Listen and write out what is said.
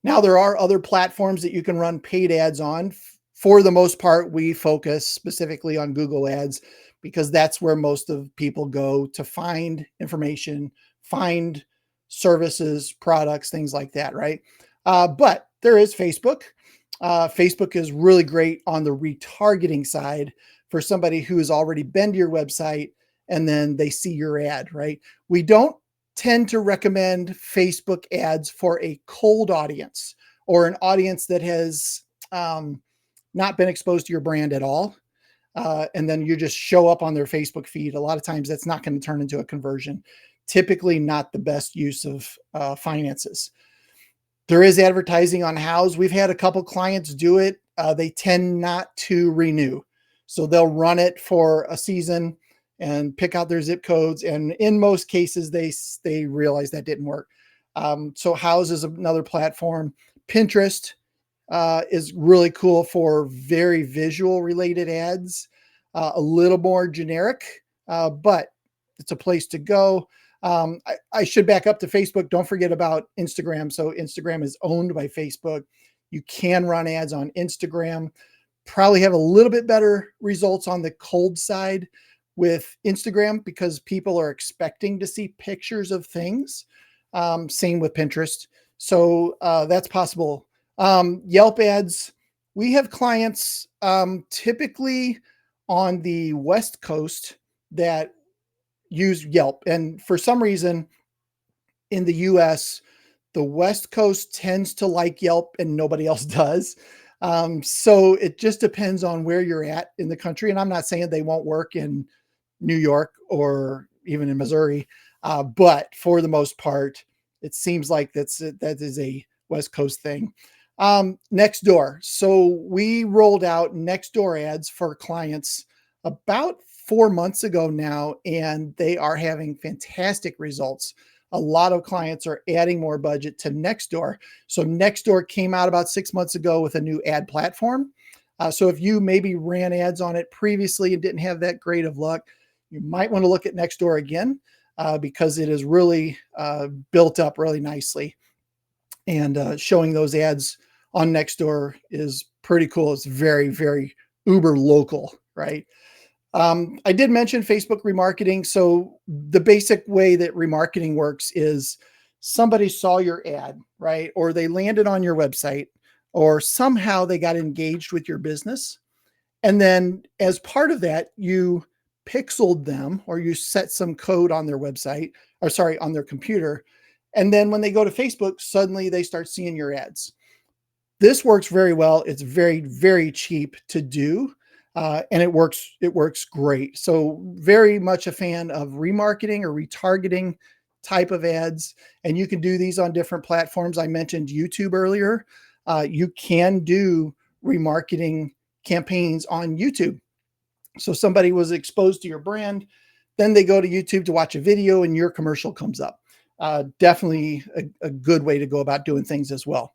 Now, there are other platforms that you can run paid ads on. For the most part, we focus specifically on Google Ads because that's where most of people go to find information, find services, products, things like that, right? But there is Facebook. Facebook is really great on the retargeting side for somebody who has already been to your website and then they see your ad, right? We don't tend to recommend Facebook ads for a cold audience or an audience that has not been exposed to your brand at all. And then you just show up on their Facebook feed. A lot of times that's not going to turn into a conversion. Typically not the best use of finances. There is advertising on house. We've had a couple clients do it. They tend not to renew. So they'll run it for a season and pick out their zip codes. And in most cases, they realize that didn't work. So House is another platform. Pinterest is really cool for very visual related ads, a little more generic, but it's a place to go. I should back up to Facebook. Don't forget about Instagram. So Instagram is owned by Facebook. You can run ads on Instagram, probably have a little bit better results on the cold side with Instagram because people are expecting to see pictures of things. Same with Pinterest. So that's possible. Yelp ads, we have clients typically on the West Coast that use Yelp. And for some reason in the US, the West Coast tends to like Yelp and nobody else does. So it just depends on where you're at in the country. And I'm not saying they won't work in New York or even in Missouri. But for the most part, it seems like that is a West Coast thing. Nextdoor. So we rolled out Nextdoor ads for clients about 4 months ago now, and they are having fantastic results. A lot of clients are adding more budget to Nextdoor. So Nextdoor came out about 6 months ago with a new ad platform. So if you maybe ran ads on it previously and didn't have that great of luck, you might want to look at Nextdoor again because it is really built up really nicely. And showing those ads on Nextdoor is pretty cool. It's very, very uber local, right? I did mention Facebook remarketing. So the basic way that remarketing works is somebody saw your ad, right? Or they landed on your website, or somehow they got engaged with your business. And then as part of that, you pixeled them or you set some code on their website, or sorry, on their computer. And then when they go to Facebook, suddenly they start seeing your ads. This works very well. It's very, very cheap to do. And it works great. So very much a fan of remarketing or retargeting type of ads. And you can do these on different platforms. I mentioned YouTube earlier. You can do remarketing campaigns on YouTube. So somebody was exposed to your brand, then they go to YouTube to watch a video and your commercial comes up. Definitely a good way to go about doing things as well.